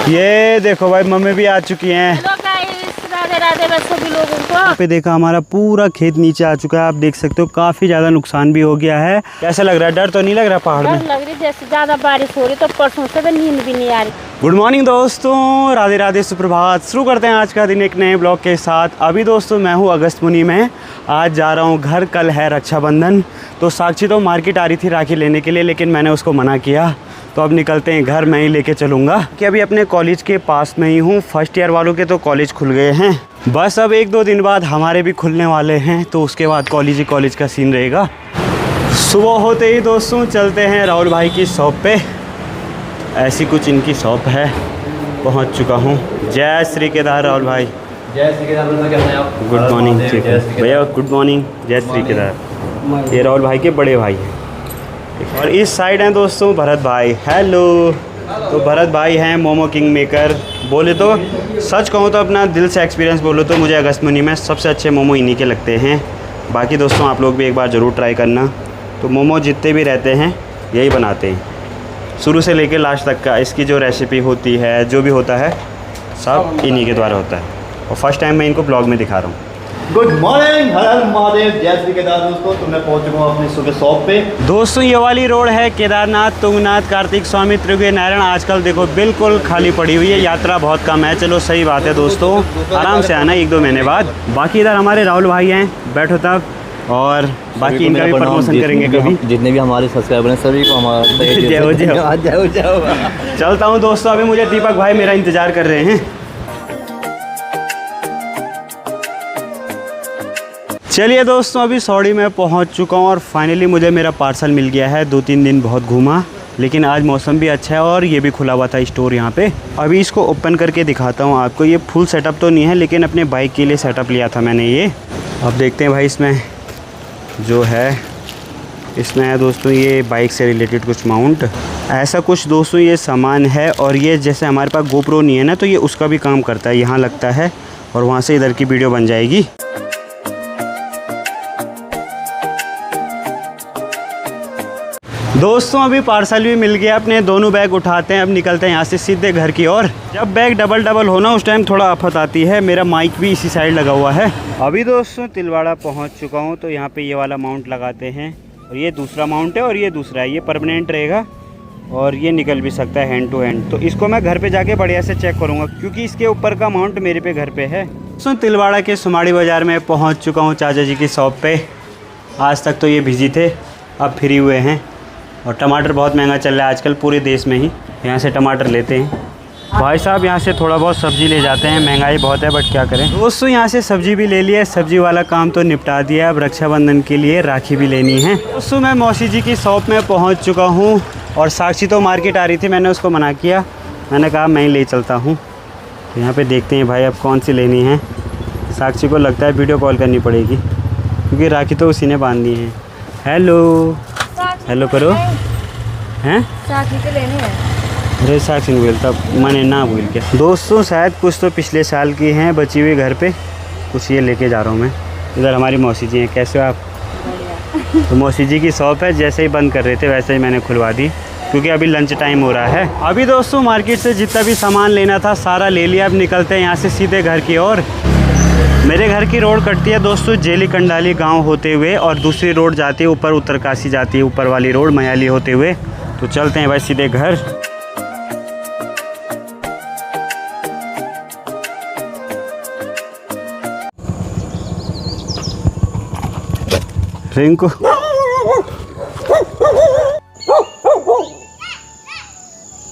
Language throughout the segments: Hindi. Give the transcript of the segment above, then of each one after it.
ये देखो भाई मम्मी भी आ चुकी हैं। राधे राधे सभी लोगों को। यहाँ पे देखा हमारा पूरा खेत नीचे आ चुका है, आप देख सकते हो काफी ज्यादा नुकसान भी हो गया है। कैसा लग रहा है? डर तो नहीं लग रहा पहाड़ में? डर लग रही, जैसे ज्यादा बारिश हो रही तो परसों से नींद भी नहीं आ रही। गुड मॉर्निंग दोस्तों, राधे राधे सुप्रभात। शुरू करते हैं आज का दिन एक नए ब्लॉग के साथ। अभी दोस्तों मैं हूँ अगस्त मुनि में, आज जा रहा हूँ घर, कल है रक्षाबंधन। तो साक्षी तो मार्केट आ रही थी राखी लेने के लिए, लेकिन मैंने उसको मना किया। तो अब निकलते हैं घर, मैं ही लेके चलूँगा कि अभी अपने कॉलेज के पास में ही हूँ। फर्स्ट ईयर वालों के तो कॉलेज खुल गए हैं, बस अब 1-2 दिन बाद हमारे भी खुलने वाले हैं। तो उसके बाद कॉलेज ही कॉलेज का सीन रहेगा। सुबह होते ही दोस्तों चलते हैं राहुल भाई की शॉप पे। ऐसी कुछ इनकी शॉप है, पहुंच चुका हूं। जय श्री केदार राहुल भाई। जय श्री केदार। कैसे हैं आप? Good morning. ठीक है भैया, गुड मॉर्निंग। जय श्री केदार। ये राहुल भाई के बड़े भाई हैं। और इस साइड हैं दोस्तों भरत भाई। हेलो। तो भरत भाई हैं मोमो किंग मेकर। बोले तो सच कहूँ तो अपना दिल से एक्सपीरियंस बोलो तो मुझे अगस्त मुनि में सबसे अच्छे मोमो इन्हीं के लगते हैं। बाकी दोस्तों आप लोग भी एक बार ज़रूर ट्राई करना। तो मोमो जितने भी रहते हैं यही बनाते हैं, शुरू से लेकर लास्ट तक का। इसकी जो रेसिपी होती है, जो भी होता है, सब इन्हीं के द्वारा होता है। और फर्स्ट टाइम मैं इनको ब्लॉग में दिखा रहा हूँ। गुड मॉर्निंग, हर हर महादेव, जय श्री केदार। दोस्तों तो मैं पहुंच चुका हूँ अपनी सुबह शॉप पे। दोस्तों ये वाली रोड है केदारनाथ, तुंगनाथ, कार्तिक स्वामी, त्रिवेणी नारायण। आजकल देखो बिल्कुल खाली पड़ी हुई है, यात्रा बहुत कम है। चलो सही बात है दोस्तों, आराम से आना 1-2 महीने बाद। बाकी इधर हमारे राहुल भाई हैं, बैठो तब। और बाकी इनका भी प्रमोशन करेंगे कभी। जितने भी हमारे सब्सक्राइबर हैं सभी को हमारा जय हो जय हो। जाओ जाओ। चलता हूँ दोस्तों, अभी मुझे दीपक भाई मेरा इंतज़ार कर रहे हैं। चलिए दोस्तों, अभी सौड़ी में पहुंच चुका हूं और फाइनली मुझे मेरा पार्सल मिल गया है। 2-3 दिन बहुत घूमा, लेकिन आज मौसम भी अच्छा है और ये भी खुला हुआ था स्टोर यहाँ पे। अभी इसको ओपन करके दिखाता हूँ आपको। ये फुल सेटअप तो नहीं है, लेकिन अपने बाइक के लिए सेटअप लिया था मैंने ये। अब देखते हैं भाई इसमें जो है, इसमें है दोस्तों ये बाइक से रिलेटेड कुछ माउंट, ऐसा कुछ दोस्तों ये सामान है। और ये जैसे हमारे पास GoPro नहीं है ना, तो ये उसका भी काम करता है। यहाँ लगता है और वहाँ से इधर की वीडियो बन जाएगी। दोस्तों अभी पार्सल भी मिल गया, अपने दोनों बैग उठाते हैं। अब निकलते हैं यहाँ से सीधे घर की ओर। जब बैग डबल हो ना, उस टाइम थोड़ा आफत आती है। मेरा माइक भी इसी साइड लगा हुआ है। अभी दोस्तों तिलवाड़ा पहुँच चुका हूँ। तो यहाँ पे ये वाला माउंट लगाते हैं, और ये दूसरा माउंट है और ये दूसरा है। ये परमानेंट रहेगा और ये निकल भी सकता है हैंड टू हैंड। तो इसको मैं घर पे जाके बढ़िया से चेक करूँगा, क्योंकि इसके ऊपर का माउंट मेरे पे घर पे है। दोस्तों तिलवाड़ा के सुमाड़ी बाज़ार में पहुँच चुका हूँ चाचा जी की शॉप पे। आज तक तो ये बिजी थे, अब फ्री हुए हैं। और टमाटर बहुत महंगा चल रहा है आजकल पूरे देश में ही। यहाँ से टमाटर लेते हैं भाई साहब, यहाँ से थोड़ा बहुत सब्ज़ी ले जाते हैं। महंगाई बहुत है बट क्या करें। दोस्तों यहाँ से सब्ज़ी भी ले लिया, सब्ज़ी वाला काम तो निपटा दिया। अब रक्षाबंधन के लिए राखी भी लेनी है। दोस्तों मैं मौसी जी की शॉप में पहुँच चुका हूँ। और साक्षी तो मार्केट आ रही थी, मैंने उसको मना किया। मैंने कहा मैं ही ले चलता हूँ। तो यहाँ पर देखते हैं भाई अब कौन सी लेनी है। साक्षी को लगता है वीडियो कॉल करनी पड़ेगी, क्योंकि राखी तो उसी ने बांधनी है। हेलो हेलो करो। हैं साक्षी के लेने हैं। अरे साक्षी नहीं बोलता, मैंने ना बोल के। दोस्तों शायद कुछ तो पिछले साल की हैं बची हुई घर पे, कुछ ये लेके जा रहा हूँ मैं। इधर हमारी मौसी जी हैं। कैसे हो आप? तो मौसी जी की शॉप है, जैसे ही बंद कर रहे थे वैसे ही मैंने खुलवा दी, क्योंकि अभी लंच टाइम हो रहा है। अभी दोस्तों मार्केट से जितना भी सामान लेना था सारा ले लिया। अब निकलते हैं यहाँ से सीधे घर की ओर। मेरे घर की रोड कटती है दोस्तों जेली कंडाली गांव होते हुए, और दूसरी रोड जाती है ऊपर उत्तरकाशी जाती है, ऊपर वाली रोड मयाली होते हुए। तो चलते हैं भाई सीधे घर। रिंकू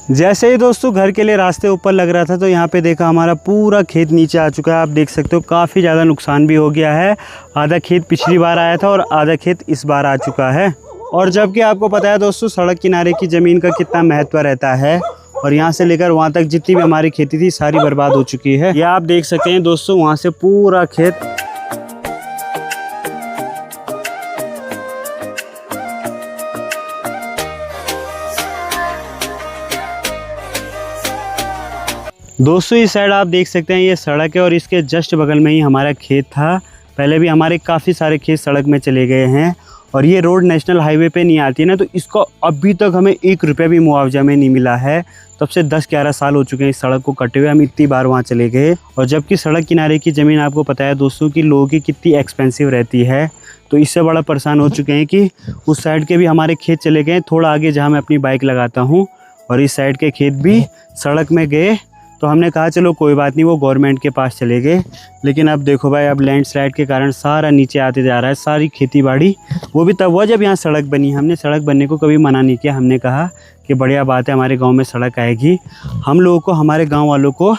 जैसे ही दोस्तों घर के लिए रास्ते ऊपर लग रहा था, तो यहाँ पे देखा हमारा पूरा खेत नीचे आ चुका है। आप देख सकते हो काफ़ी ज़्यादा नुकसान भी हो गया है। आधा खेत पिछली बार आया था और आधा खेत इस बार आ चुका है। और जबकि आपको पता है दोस्तों सड़क किनारे की ज़मीन का कितना महत्व रहता है। और यहाँ से लेकर वहाँ तक जितनी भी हमारी खेती थी सारी बर्बाद हो चुकी है। यह आप देख सकते हैं दोस्तों, वहाँ से पूरा खेत। दोस्तों इस साइड आप देख सकते हैं ये सड़क है, और इसके जस्ट बगल में ही हमारा खेत था। पहले भी हमारे काफ़ी सारे खेत सड़क में चले गए हैं। और ये रोड नेशनल हाईवे पे नहीं आती है ना, तो इसका अभी तक हमें 1 रुपया भी मुआवजा में नहीं मिला है। तब से 10-11 साल हो चुके हैं इस सड़क को कटे हुए, हम इतनी बार वहाँ चले गए। और जबकि सड़क किनारे की ज़मीन आपको पता है दोस्तों कि लोगों की कितनी एक्सपेंसिव रहती है, तो इससे बड़ा परेशान हो चुके हैं कि उस साइड के भी हमारे खेत चले गए थोड़ा आगे जहाँ मैं अपनी बाइक लगाता हूँ, और इस साइड के खेत भी सड़क में गए। तो हमने कहा चलो कोई बात नहीं, वो गवर्नमेंट के पास चले गए। लेकिन अब देखो भाई, अब लैंडस्लाइड के कारण सारा नीचे आते जा रहा है, सारी खेती बाड़ी। वो भी तब हुआ जब यहाँ सड़क बनी। हमने सड़क बनने को कभी मना नहीं किया, हमने कहा कि बढ़िया बात है हमारे गांव में सड़क आएगी। हम लोगों को, हमारे गांव वालों को,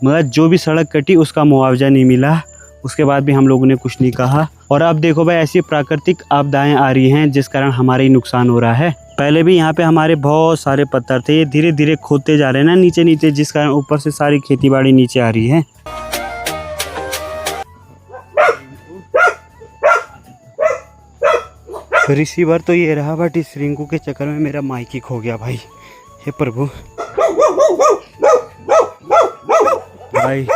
मगर जो भी सड़क कटी उसका मुआवजा नहीं मिला। उसके बाद भी हम लोगों ने कुछ नहीं कहा। और अब देखो भाई, ऐसी प्राकृतिक आपदाएं आ रही हैं जिस कारण हमारा ही नुकसान हो रहा है। पहले भी यहाँ पे हमारे बहुत सारे पत्थर थे, ये धीरे धीरे खोदते जा रहे हैं ना नीचे नीचे, जिस कारण ऊपर से सारी खेती बाड़ी नीचे आ रही है। रिसीवर तो ये रहा, बट इस रिंकू के चक्कर में मेरा माइक ही खो गया भाई। हे प्रभु भाई,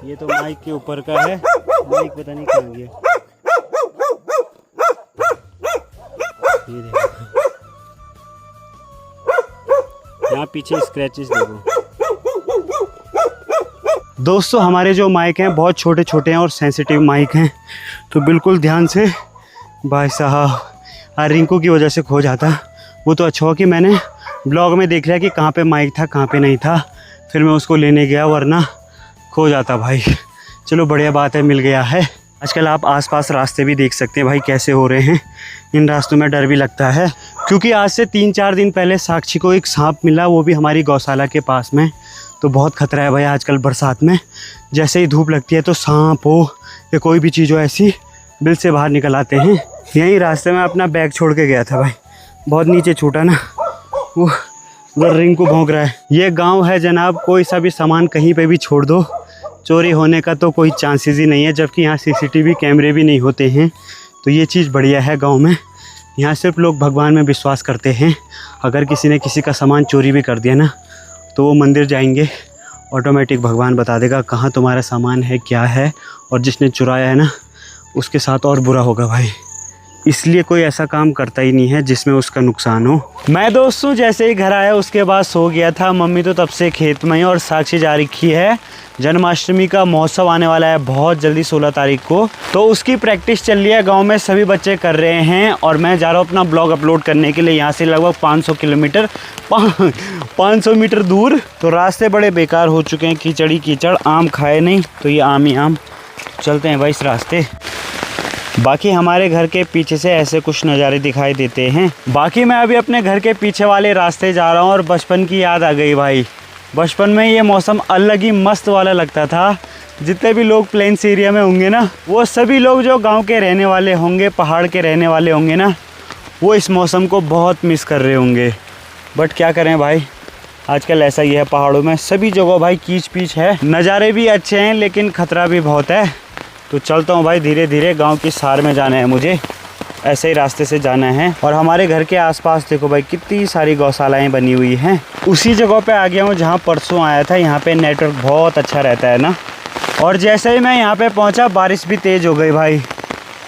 ये तो माइक के ऊपर का है, माइक पता नहीं कहाँ गया। ये देखो, यहाँ पीछे स्क्रैचेस देखो दोस्तों। हमारे जो माइक हैं बहुत छोटे छोटे हैं और सेंसिटिव माइक हैं, तो बिल्कुल ध्यान से। भाई साहब रिंकू की वजह से खो जाता। वो तो अच्छा हो कि मैंने ब्लॉग में देख लिया कि कहाँ पे माइक था कहाँ पे नहीं था, फिर मैं उसको लेने गया, वरना खो जाता भाई। चलो बढ़िया बात है, मिल गया है। आजकल आप आसपास रास्ते भी देख सकते हैं भाई कैसे हो रहे हैं। इन रास्तों में डर भी लगता है, क्योंकि आज से 3-4 दिन पहले साक्षी को एक सांप मिला, वो भी हमारी गौशाला के पास में। तो बहुत खतरा है भाई आजकल बरसात में। जैसे ही धूप लगती है तो सांप हो या कोई भी चीज़ हो ऐसी, बिल से बाहर निकल आते हैं। यहीं रास्ते में अपना बैग छोड़ के गया था भाई, बहुत नीचे छूटा ना, वो उधर रिंकू भौंक रहा है। ये गांव है जनाब, कोई सा भी सामान कहीं पे भी छोड़ दो, चोरी होने का तो कोई चांसेस ही नहीं है। जबकि यहाँ CCTV कैमरे भी नहीं होते हैं, तो ये चीज़ बढ़िया है गांव में। यहाँ सिर्फ लोग भगवान में विश्वास करते हैं। अगर किसी ने किसी का सामान चोरी भी कर दिया ना, तो वो मंदिर जाएंगे, ऑटोमेटिक भगवान बता देगा कहाँ तुम्हारा सामान है, क्या है, और जिसने चुराया है ना उसके साथ और बुरा होगा भाई। इसलिए कोई ऐसा काम करता ही नहीं है जिसमें उसका नुकसान हो। मैं दोस्तों जैसे ही घर आया उसके बाद सो गया था। मम्मी तो तब से खेत में ही, और साक्षी जा रखी है। जन्माष्टमी का महोत्सव आने वाला है बहुत जल्दी 16 तारीख को, तो उसकी प्रैक्टिस चल रही है गांव में, सभी बच्चे कर रहे हैं। और मैं जा रहा हूँ अपना ब्लॉग अपलोड करने के लिए, यहाँ से लगभग 500 मीटर दूर। तो रास्ते बड़े बेकार हो चुके हैं, कीचड़ी कीचड़, आम खाए नहीं तो ये आम ही आम। चलते हैं भाई इस रास्ते। बाकी हमारे घर के पीछे से ऐसे कुछ नज़ारे दिखाई देते हैं। बाकी मैं अभी अपने घर के पीछे वाले रास्ते जा रहा हूँ, और बचपन की याद आ गई भाई। बचपन में ये मौसम अलग ही मस्त वाला लगता था। जितने भी लोग प्लेन्स एरिया में होंगे ना, वो सभी लोग जो गांव के रहने वाले होंगे, पहाड़ के रहने वाले होंगे ना, वो इस मौसम को बहुत मिस कर रहे होंगे। बट क्या करें भाई, आजकल ऐसा ही है पहाड़ों में, सभी जगह भाई कीच पीच है। नज़ारे भी अच्छे हैं लेकिन ख़तरा भी बहुत है। तो चलता हूँ भाई धीरे धीरे, गांव की सार में जाना है मुझे, ऐसे ही रास्ते से जाना है। और हमारे घर के आसपास देखो भाई कितनी सारी गौशालाएं बनी हुई हैं। उसी जगह पे आ गया हूँ जहाँ परसों आया था। यहाँ पे नेटवर्क बहुत अच्छा रहता है ना। और जैसे ही मैं यहाँ पे पहुँचा बारिश भी तेज़ हो गई भाई,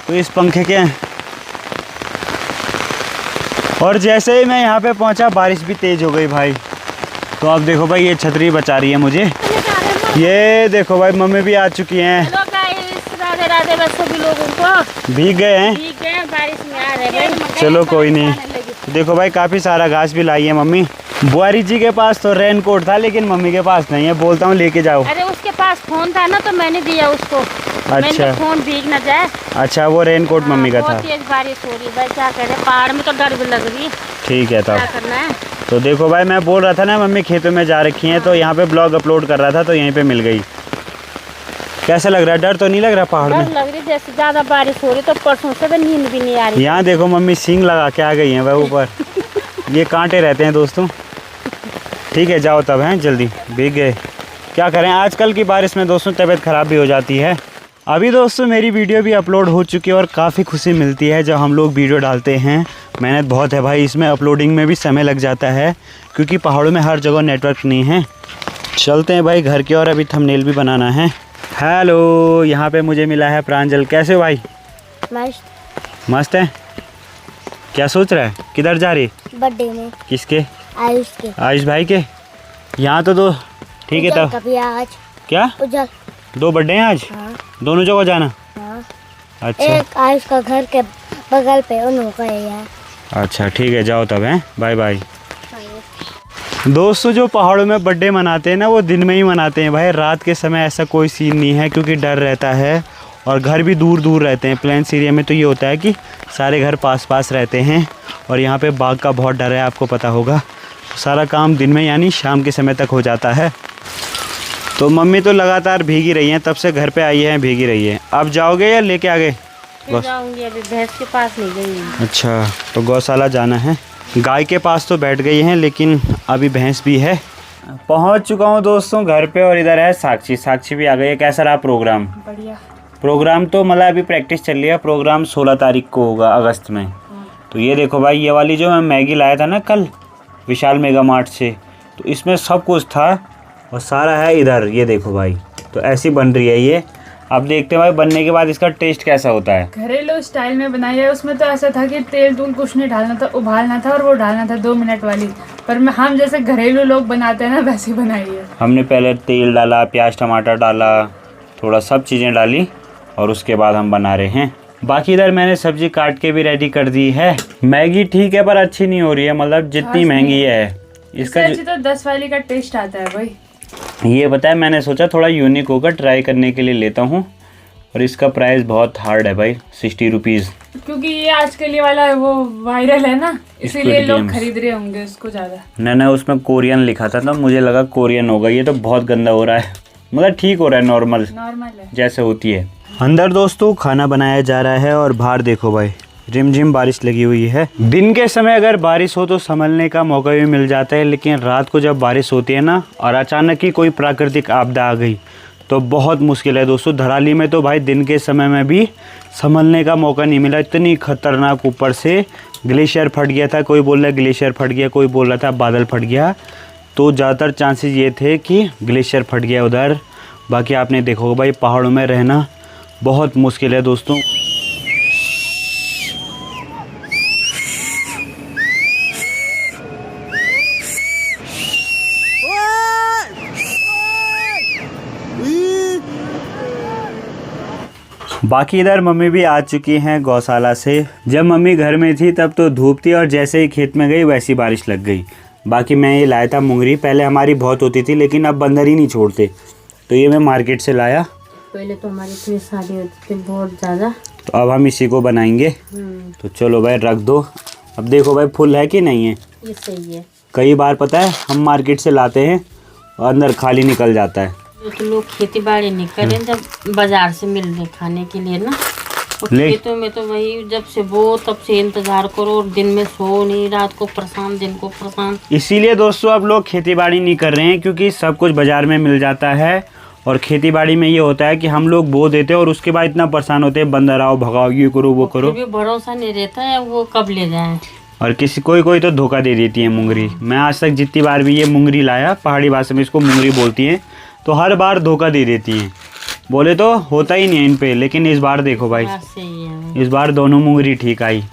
तो इस पंखे के और जैसे ही मैं यहाँ पे पहुँचा बारिश भी तेज़ हो गई भाई। तो अब देखो भाई ये छतरी बचा रही है मुझे। ये देखो भाई मम्मी भी आ चुकी हैं। राधे राधे, बस सभी लोगों को भीग गए हैं, बारिश में आ रहे हैं। चलो कोई नहीं। देखो भाई काफ़ी सारा घास भी लाई है मम्मी। बुआरी जी के पास तो रेन कोट था लेकिन मम्मी के पास नहीं है, बोलता हूँ लेके जाओ। अरे उसके पास फोन था ना तो मैंने दिया उसको। अच्छा, फोन भीग न जाए। अच्छा वो रेन कोट मम्मी का था। बहुत तेज बारिश हो रही भाई, क्या करे, पहाड़ में तो डर भी लग रही है। ठीक है तब क्या करना है। तो देखो भाई मैं बोल रहा था ना मम्मी खेतों में जा रखी हैं, तो यहाँ पे ब्लॉग अपलोड कर रहा था तो यहीं पे मिल गई। कैसा लग रहा है, डर तो नहीं लग रहा पहाड़ में? डर लग रही, जैसे ज़्यादा बारिश हो रही तो परसों से भी नींद भी नहीं आ रही। यहाँ देखो मम्मी सींग लगा के आ गई हैं भाई ऊपर। ये कांटे रहते हैं दोस्तों। ठीक है जाओ तब, हैं जल्दी, भीग गए। क्या करें, आजकल की बारिश में दोस्तों तबीयत ख़राब भी हो जाती है। अभी दोस्तों मेरी वीडियो भी अपलोड हो चुकी है और काफ़ी खुशी मिलती है जब हम लोग वीडियो डालते हैं। मेहनत बहुत है भाई इसमें, अपलोडिंग में भी समय लग जाता है क्योंकि पहाड़ों में हर जगह नेटवर्क नहीं है। चलते हैं भाई घर की ओर, अभी थंबनेल भी बनाना है। हेलो, यहाँ पे मुझे मिला है प्रांजल। कैसे हो भाई? मस्त। मस्त है। क्या सोच रहा है? किधर जा रही? बर्थडे में। किसके? आयुष के। आयुष भाई के। यहाँ तो दो ठीक है तब। कभी आज क्या उजल 2 बर्थडे हैं आज? हाँ। दोनों जगह जाना? हाँ। अच्छा एक आयुष का घर के बगल पे उनका है। अच्छा ठीक है, जाओ तब हैं। Bye bye. दोस्तों, जो पहाड़ों में बर्थडे मनाते हैं ना, वो दिन में ही मनाते हैं भाई। रात के समय ऐसा कोई सीन नहीं है, क्योंकि डर रहता है और घर भी दूर दूर रहते हैं। प्लेन्स एरिया में तो ये होता है कि सारे घर पास पास रहते हैं, और यहाँ पे बाघ का बहुत डर है, आपको पता होगा। सारा काम दिन में यानी शाम के समय तक हो जाता है। तो मम्मी तो लगातार भीगी रही हैं, तब से घर पे आई हैं भीगी रही है। अब जाओगे या लेके आ गए? जाऊंगी, अभी भैंस के पास नहीं गई। अच्छा, तो गौशाला जाना है। गाय के पास तो बैठ गई हैं, लेकिन अभी भैंस भी है। पहुंच चुका हूं दोस्तों घर पे, और इधर है साक्षी। साक्षी भी आ गई है। कैसा रहा प्रोग्राम? बढ़िया। प्रोग्राम तो मतलब अभी प्रैक्टिस चल रही है। प्रोग्राम 16 तारीख को होगा अगस्त में। तो ये देखो भाई, ये वाली जो मैं मैगी लाया था ना कल विशाल मेगा मार्ट से, तो इसमें सब कुछ था और सारा है इधर। ये देखो भाई, तो ऐसी बन रही है ये। अब देखते हैं भाई बनने के बाद इसका टेस्ट कैसा होता है। घरेलू स्टाइल में बनाई है। उसमें तो ऐसा था कि तेल तूल कुछ नहीं डालना था, उबालना था और वो डालना था 2 मिनट वाली। पर हम जैसे घरेलू लोग बनाते हैं ना, वैसे ही बनाई है। हमने पहले तेल डाला, प्याज टमाटर डाला, थोड़ा सब चीज़ें डाली, और उसके बाद हम बना रहे हैं। बाकी इधर मैंने सब्जी काट के भी रेडी कर दी है। मैगी ठीक है पर अच्छी नहीं हो रही है, मतलब जितनी महंगी है इससे अच्छी तो 10 वाली का टेस्ट आता है भाई। ये बताया, मैंने सोचा थोड़ा यूनिक होकर ट्राई करने के लिए लेता हूँ। और इसका प्राइस बहुत हार्ड है भाई, 60 रुपीज़। क्योंकि ये आज के लिए वाला वो वायरल है ना, इसीलिए Squid लोग Games। खरीद रहे होंगे इसको ज़्यादा। ना उसमें कोरियन लिखा था, तो मुझे लगा कोरियन होगा। ये तो बहुत गंदा हो रहा है, मतलब ठीक हो रहा है, नॉर्मल है जैसे होती है। अंदर दोस्तों खाना बनाया जा रहा है, और बाहर देखो भाई रिमझिम बारिश लगी हुई है। दिन के समय अगर बारिश हो तो संभलने का मौका भी मिल जाता है, लेकिन रात को जब बारिश होती है ना, और अचानक ही कोई प्राकृतिक आपदा आ गई, तो बहुत मुश्किल है दोस्तों। धराली में तो भाई दिन के समय में भी संभलने का मौका नहीं मिला। इतनी खतरनाक, ऊपर से ग्लेशियर फट गया था। कोई बोल रहा है ग्लेशियर फट गया, कोई बोल रहा था बादल फट गया। तो ज़्यादातर चांसेस ये थे कि ग्लेशियर फट गया उधर। बाकी आपने देखोगे भाई, पहाड़ों में रहना बहुत मुश्किल है दोस्तों। बाकी इधर मम्मी भी आ चुकी हैं गौशाला से। जब मम्मी घर में थी तब तो धूप थी, और जैसे ही खेत में गई वैसी बारिश लग गई। बाकी मैं ये लाया था मुंगरी। पहले हमारी बहुत होती थी, लेकिन अब बंदर ही नहीं छोड़ते, तो ये मैं मार्केट से लाया। पहले तो हमारी इतनी शादी होती थी बहुत ज़्यादा। तो अब हम इसी को बनाएंगे। तो चलो भाई रख दो। अब देखो भाई फुल है कि नहीं है। ये सही है। कई बार पता है हम मार्केट से लाते हैं और अंदर खाली निकल जाता है। तो लोग खेती बाड़ी नहीं करें जब बाजार से मिल रहे खाने के लिए ना। और खेतों में तो वही जब से वो तब से इंतजार करो, और दिन में सो नहीं, रात को परेशान, दिन को परेशान। इसीलिए दोस्तों अब लोग खेती बाड़ी नहीं कर रहे हैं, क्योंकि सब कुछ बाजार में मिल जाता है। और खेती बाड़ी में ये होता है कि हम लोग बो देते हैं और उसके बाद इतना परेशान होते हैं, बंदर आओ भगाओ, ये करो वो करो। भी भरोसा नहीं रहता है वो कब ले जाए। और कोई तो धोखा दे देती है मुंगरी। मैं आज तक जितनी बार भी ये मुंगरी लाया, पहाड़ी भाषा में इसको मुंगरी बोलती हैं, तो हर बार धोखा दे देती हैं। बोले तो होता ही नहीं है इन पे, लेकिन इस बार देखो भाई, सही है। इस बार दोनों मुंगरी ठीक आई।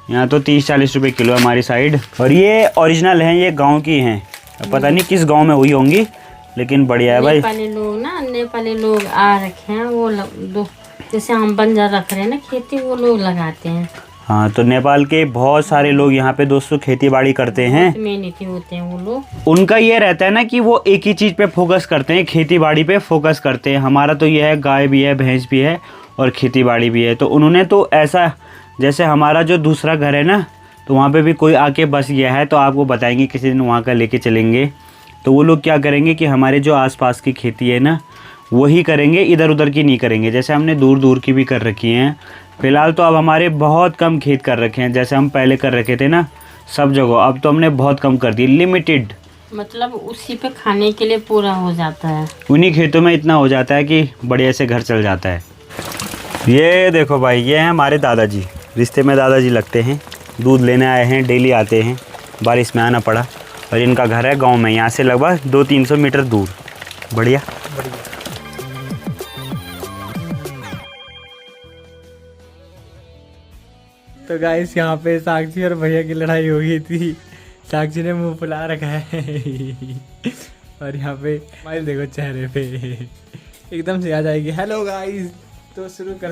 यहाँ तो 30-40 रुपए किलो है हमारी साइड। और ये ओरिजिनल हैं, ये गांव की हैं। पता नहीं किस गांव में हुई होंगी, लेकिन बढ़िया है भाई। नेपाली लोग आ रखे हैं, वो जैसे हम बंजर रख रहे हैं ना खेती, वो लोग लगाते हैं। हाँ, तो नेपाल के बहुत सारे लोग यहाँ पे दोस्तों खेती बाड़ी करते हैं। मेहनती होते हैं वो लोग। उनका ये रहता है ना कि वो एक ही चीज़ पे फोकस करते हैं, खेती बाड़ी पे फोकस करते हैं। हमारा तो ये है, गाय भी है, भैंस भी है और खेती बाड़ी भी है। तो उन्होंने तो ऐसा, जैसे हमारा जो दूसरा घर है ना, तो वहाँ पे भी कोई आके बस गया है, तो आपको बताएंगे किसी दिन, वहाँ का लेके चलेंगे। तो वो लोग क्या करेंगे कि हमारे जो आसपास की खेती है ना, वही करेंगे, इधर उधर की नहीं करेंगे। जैसे हमने दूर दूर की भी कर रखी हैं। फ़िलहाल तो अब हमारे बहुत कम खेत कर रखे हैं, जैसे हम पहले कर रखे थे ना सब जगह, अब तो हमने बहुत कम कर दी, लिमिटेड। मतलब उसी पे खाने के लिए पूरा हो जाता है। उन्हीं खेतों में इतना हो जाता है कि बढ़िया से घर चल जाता है। ये देखो भाई, ये हैं हमारे दादाजी, रिश्ते में दादाजी लगते हैं। दूध लेने आए हैं, डेली आते हैं, बारिश में आना पड़ा। और इनका घर है गांव में, यहाँ से लगभग 200-300 मीटर दूर। बढ़िया। तो गाइस यहाँ पे साक्षी और भैया की लड़ाई हो गई थी। साक्षी ने मुंह फुला रखा है और यहाँ पे स्माइल देखो चेहरे पे, एकदम से आ जाएगी। हेलो गाइस, तो शुरू करते